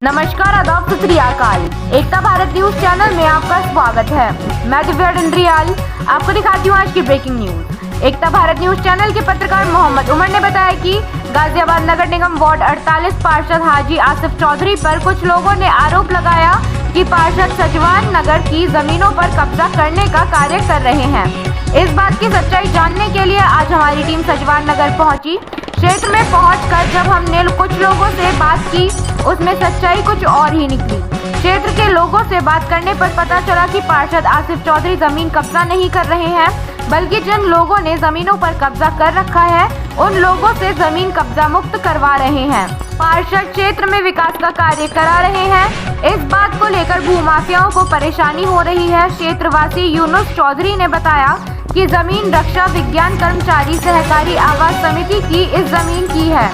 नमस्कार, आदाब, सत श्री अकाल। एकता भारत न्यूज चैनल में आपका स्वागत है। मैं दिव्या डंडरियाल आपको दिखाती हूँ आज की ब्रेकिंग न्यूज। एकता भारत न्यूज चैनल के पत्रकार मोहम्मद उमर ने बताया कि गाजियाबाद नगर निगम वार्ड 48 पार्षद हाजी आसिफ चौधरी पर कुछ लोगों ने आरोप लगाया कि पार्षद सजवान नगर की जमीनों पर कब्जा करने का कार्य कर रहे हैं। इस बात की सच्चाई जानने के लिए आज हमारी टीम सजवान नगर पहुंची। क्षेत्र में पहुंचकर जब हमने कुछ लोगों से बात की, उसमें सच्चाई कुछ और ही निकली। क्षेत्र के लोगों से बात करने पर पता चला कि पार्षद आसिफ चौधरी जमीन कब्जा नहीं कर रहे हैं, बल्कि जिन लोगों ने जमीनों पर कब्जा कर रखा है उन लोगों से जमीन कब्जा मुक्त करवा रहे हैं। पार्षद क्षेत्र में विकास का कार्य करा रहे हैं। इस बात को लेकर भूमाफियाओं को परेशानी हो रही है। क्षेत्रवासी यूनुस चौधरी ने बताया कि जमीन रक्षा विज्ञान कर्मचारी सहकारी आवास समिति की इस जमीन की है।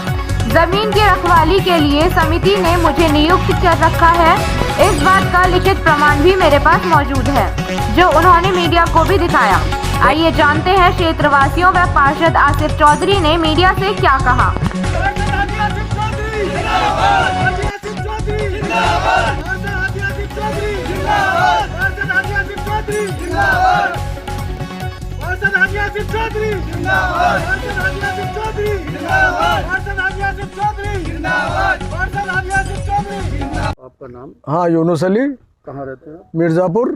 जमीन की रखवाली के लिए समिति ने मुझे नियुक्त कर रखा है। इस बात का लिखित प्रमाण भी मेरे पास मौजूद है, जो उन्होंने मीडिया को भी दिखाया। आइए जानते हैं क्षेत्रवासियों व पार्षद आसिफ चौधरी ने मीडिया से क्या कहा। आपका नाम? हाँ, यूनुस अली। कहाँ रहते हैं? मिर्ज़ापुर।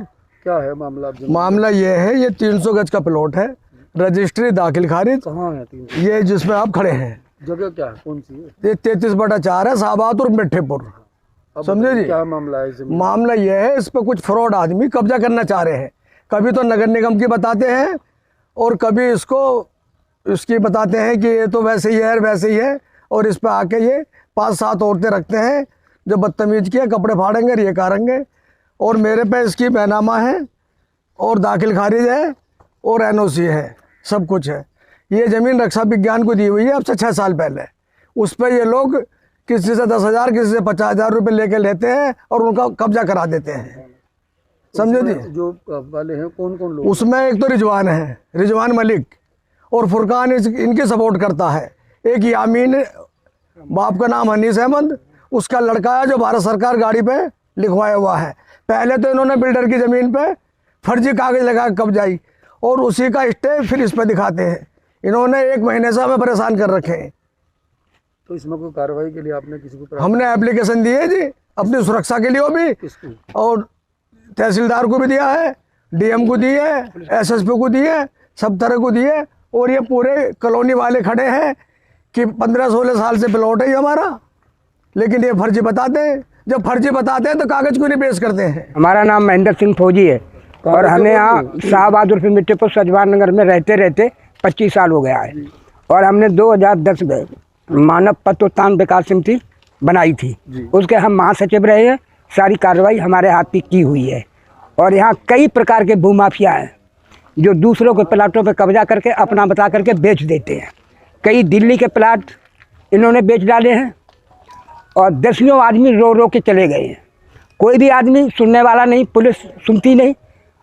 क्या है मामला? मामला ये है, ये 300 गज का प्लॉट है, रजिस्ट्री दाखिल खारिज। कहाँ है 300? ये जिसमें आप खड़े हैं। जगह क्या है, कौन सी है? ये 33/4 है, शाहबाद और मिठ्ठेपुर। समझे जी? क्या मामला है? मामला ये है, इस पर कुछ फ्रॉड आदमी कब्जा करना चाह रहे हैं। कभी तो नगर निगम की बताते हैं और कभी इसकी बताते हैं कि ये तो वैसे ही है वैसे ही है, और इस पर आके ये 5-7 औरतें रखते हैं जो बदतमीज किए, कपड़े फाड़ेंगे, ये करेंगे। और मेरे पे इसकी बैनामा है और दाखिल खारिज है और NOC है, सब कुछ है। ये ज़मीन रक्षा विज्ञान को दी हुई है अब से 6 साल पहले। उस पर ये लोग किसी से 10,000 किसी से 50,000 रुपये लेके लेते हैं और उनका कब्जा करा देते हैं। समझे जी? जो वाले हैं कौन कौन लोग? उसमें एक तो रिजवान है, रिजवान मलिक, और फुरकान इनकी सपोर्ट करता है। एक यामीन, बाप का नाम हनीस अहमद, उसका लड़का है जो भारत सरकार गाड़ी पे लिखवाया हुआ है। पहले तो इन्होंने बिल्डर की ज़मीन पे फर्जी कागज़ लगा कब्जाई और उसी का स्टे फिर इस पर दिखाते हैं। इन्होंने 1 महीने से हमें परेशान कर रखे हैं। तो इसमें कोई कार्रवाई के लिए आपने किसी को? हमने एप्लीकेशन दी है जी, अपनी सुरक्षा के लिए भी। किसको? और तहसीलदार को भी दिया है, DM को दी है, SSP को दी है, सब तरह को दी है। और ये पूरे कॉलोनी वाले खड़े हैं कि 15-16 साल से प्लॉट है ये हमारा, लेकिन ये फर्जी बताते हैं। जब फर्जी बताते हैं तो कागज़ क्यों नहीं पेश करते हैं? हमारा नाम महेंद्र सिंह फौजी है और हमें यहाँ शाहबाद उर्फ मिठ्ठेपुर सजवान नगर में रहते रहते 25 साल हो गया है। और हमने 2010 में मानव पत्रोत्थान विकास समिति बनाई थी, उसके हम महासचिव रहे हैं। सारी कार्रवाई हमारे हाथ में की हुई है। और यहाँ कई प्रकार के भूमाफिया हैं जो दूसरों के प्लाटों पर कब्जा करके अपना बता करके बेच देते हैं। कई दिल्ली के प्लाट इन्होंने बेच डाले हैं और दसियों आदमी रो रो के चले गए हैं। कोई भी आदमी सुनने वाला नहीं, पुलिस सुनती नहीं,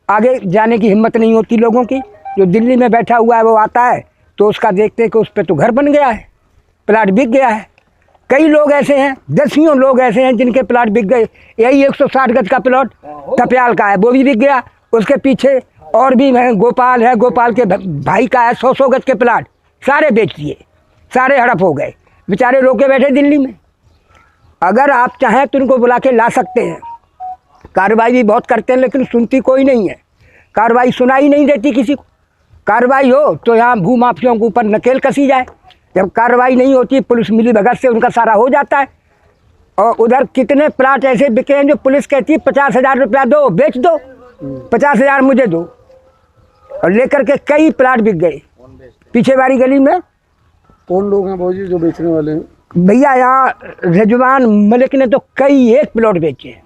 आगे जाने की हिम्मत नहीं होती लोगों की। जो दिल्ली में बैठा हुआ है वो आता है तो उसका देखते हैं कि उस पर तो घर बन गया है, प्लाट बिक गया है। कई लोग ऐसे हैं, दसियों लोग ऐसे हैं जिनके प्लाट बिक गए। यही 160 गज का प्लॉट थप्याल का है, वो भी बिक गया। उसके पीछे और भी है, गोपाल है, गोपाल के भाई का है 100 गज के प्लाट, सारे बेच दिए, सारे हड़प हो गए। बेचारे रोके बैठे दिल्ली में। अगर आप चाहें तो उनको बुला के ला सकते हैं। कार्रवाई भी बहुत करते हैं लेकिन सुनती कोई नहीं है। कार्रवाई सुनाई नहीं देती किसी को। कार्रवाई हो तो यहाँ भूमाफियों के ऊपर नकेल कसी जाए। जब कार्रवाई नहीं होती, पुलिस मिली भगत से उनका सारा हो जाता है। और उधर कितने प्लाट ऐसे बिके हैं जो पुलिस कहती है 50,000 रुपया दो, बेच दो, 50,000 मुझे दो, और लेकर के कई प्लाट बिक गए। पीछे वाली गली में कौन लोग हैं भाजी जो बेचने वाले हैं? भैया यहाँ रिजवान मलिक ने तो कई एक प्लॉट बेचे हैं,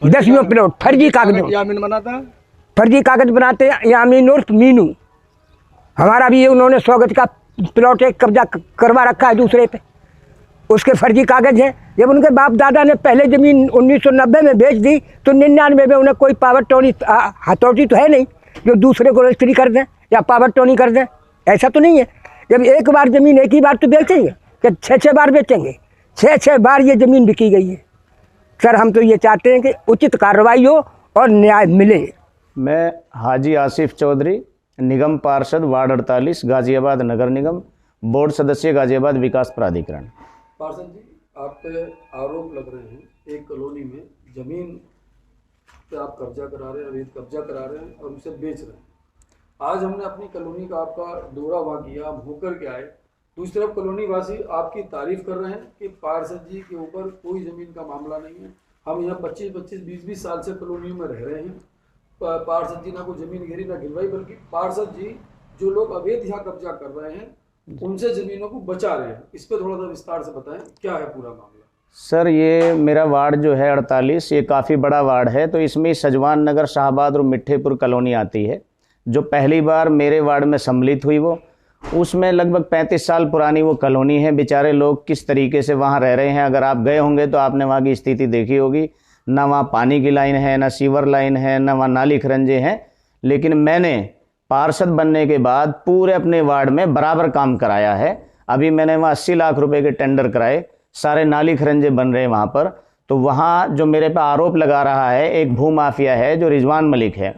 10 प्लॉट फर्जी कागज बनाता, फर्जी कागज बनाते हैं। यामीन उर्फ मीनू, हमारा भी ये उन्होंने 100 गज का प्लॉट एक कब्जा करवा रखा है दूसरे पे, उसके फर्जी कागज हैं। जब उनके बाप दादा ने पहले ज़मीन 1990 में बेच दी तो 99 में उन्हें कोई पावर टोनी हथौड़ी तो है नहीं जो दूसरे को रजिस्ट्री कर दें या पावर टोनी कर दें, ऐसा तो नहीं है। जब एक बार ज़मीन एक ही बार तो बेचेंगे कि 6-6 बार बेचेंगे? 6-6 बार ये ज़मीन बिकी गई है। सर हम तो ये चाहते हैं कि उचित कार्रवाई हो और न्याय मिले। मैं हाजी आसिफ चौधरी, निगम पार्षद वार्ड 48 गाजियाबाद नगर निगम, बोर्ड सदस्य गाजियाबाद विकास प्राधिकरण। पार्षद जी, आप पे आरोप लग रहे हैं एक कॉलोनी में जमीन पे आप कब्जा करा रहे हैं, अवैध कब्जा करा रहे हैं और उसे बेच रहे हैं। आज हमने अपनी कॉलोनी का आपका दौरा वहाँ किया, हम होकर के आए। दूसरी तरफ कॉलोनी वासी आपकी तारीफ कर रहे हैं कि पार्षद जी के ऊपर कोई ज़मीन का मामला नहीं है। हम यहाँ 25-25, 20-20 साल से कॉलोनी में रह रहे हैं। पार्षद जी ना कोई ज़मीन घेरी ना गिरवाई, बल्कि पार्षद जी जो लोग अवैध यहाँ कब्जा कर रहे हैं उनसे ज़मीनों को बचा रहे हैं। इस पर थोड़ा सा विस्तार से बताएं, क्या है पूरा मामला? सर, ये मेरा वार्ड जो है 48, ये काफ़ी बड़ा वार्ड है। तो इसमें सजवान नगर, शाहबाद और मिठ्ठेपुर कॉलोनी आती है, जो पहली बार मेरे वार्ड में सम्मिलित हुई। वो उसमें लगभग 35 साल पुरानी वो कॉलोनी है। बेचारे लोग किस तरीके से वहाँ रह रहे हैं, अगर आप गए होंगे तो आपने वहाँ की स्थिति देखी होगी। ना वहाँ पानी की लाइन है, ना सीवर लाइन है, ना वहाँ नाली खरंजे हैं। लेकिन मैंने पार्षद बनने के बाद पूरे अपने वार्ड में बराबर काम कराया है। अभी मैंने वहाँ 80 लाख रुपए के टेंडर कराए, सारे नाली खरंजे बन रहे हैं वहाँ पर। तो वहाँ जो मेरे पे आरोप लगा रहा है एक भू माफिया है जो रिजवान मलिक है।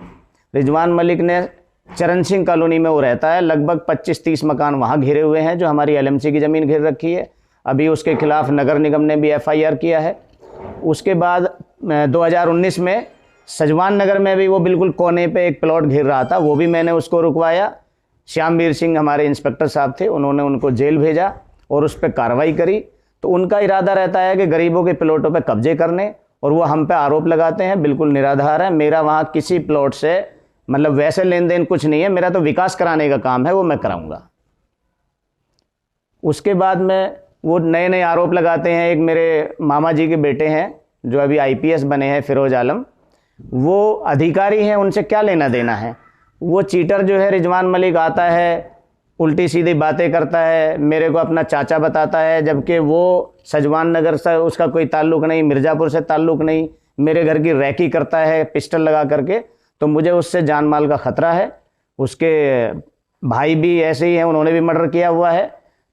रिजवान मलिक ने चरण सिंह कॉलोनी में वो रहता है, लगभग 25-30 मकान वहाँ घिरे हुए हैं जो हमारी LMC की ज़मीन घेर रखी है। अभी उसके खिलाफ नगर निगम ने भी FIR किया है। उसके बाद 2019 में सजवान नगर में भी वो बिल्कुल कोने पे एक प्लॉट घेर रहा था, वो भी मैंने उसको रुकवाया। श्यामवीर सिंह हमारे इंस्पेक्टर साहब थे, उन्होंने उनको जेल भेजा और उस पर कार्रवाई करी। तो उनका इरादा रहता है कि गरीबों के प्लॉटों पे कब्जे करने, और वो हम पे आरोप लगाते हैं, बिल्कुल निराधार है। मेरा वहाँ किसी प्लॉट से मतलब वैसे लेन देन कुछ नहीं है, मेरा तो विकास कराने का काम है, वो मैं कराऊंगा। उसके बाद में वो नए नए आरोप लगाते हैं। एक मेरे मामा जी के बेटे हैं जो अभी IPS बने हैं, फिरोज आलम, वो अधिकारी हैं, उनसे क्या लेना देना है। वो चीटर जो है रिजवान मलिक आता है, उल्टी सीधी बातें करता है, मेरे को अपना चाचा बताता है, जबकि वो सजवान नगर से उसका कोई ताल्लुक़ नहीं, मिर्ज़ापुर से ताल्लुक़ नहीं। मेरे घर की रैकी करता है पिस्टल लगा करके, तो मुझे उससे जान माल का ख़तरा है। उसके भाई भी ऐसे ही हैं, उन्होंने भी मर्डर किया हुआ है।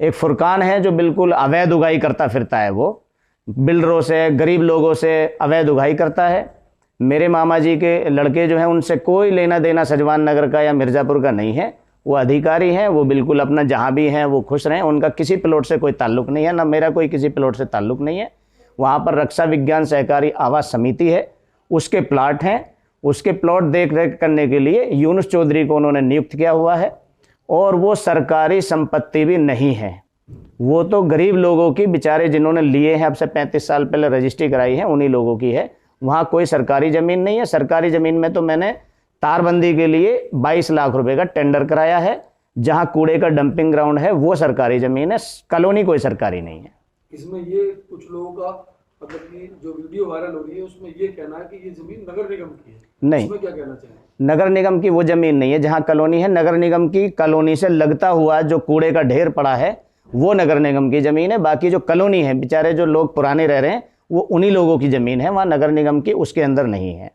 एक फुरकान है जो बिल्कुल अवैध उगाई करता फिरता है, वो बिल्डरों से, गरीब लोगों से अवैध उगाई करता है। मेरे मामा जी के लड़के जो हैं उनसे कोई लेना देना सजवान नगर का या मिर्ज़ापुर का नहीं है। वो अधिकारी हैं, वो बिल्कुल अपना जहाँ भी हैं वो खुश रहें। उनका किसी प्लॉट से कोई ताल्लुक़ नहीं है, ना मेरा कोई किसी प्लॉट से ताल्लुक़ नहीं है। वहाँ पर रक्षा विज्ञान सहकारी आवास समिति है, उसके प्लाट हैं। उसके प्लॉट देख रेख करने के लिए यूनुस चौधरी को उन्होंने नियुक्त किया हुआ है, और वो सरकारी संपत्ति भी नहीं है। वो तो गरीब लोगों की, बेचारे जिन्होंने लिए हैं अब से 35 साल पहले रजिस्ट्री कराई है, उन्हीं लोगों की है। वहाँ कोई सरकारी ज़मीन नहीं है। सरकारी ज़मीन में तो मैंने तारबंदी के लिए 22 लाख रुपए का टेंडर कराया है। जहाँ कूड़े का डंपिंग ग्राउंड है वो सरकारी ज़मीन है, कॉलोनी कोई सरकारी नहीं है। इसमें ये कुछ लोगों का मतलब कि जो वीडियो वायरल हो रही है उसमें ये कहना है कि ये ज़मीन नगर निगम की है। नहीं, इसमें क्या कहना चाहिए? नगर निगम की वो ज़मीन नहीं है। जहाँ कॉलोनी है, नगर निगम की कॉलोनी से लगता हुआ जो कूड़े का ढेर पड़ा है वो नगर निगम की ज़मीन है। बाकी जो कॉलोनी है, बेचारे जो लोग पुराने रह रहे हैं, वो उन्हीं लोगों की ज़मीन है, वहाँ नगर निगम की उसके अंदर नहीं है।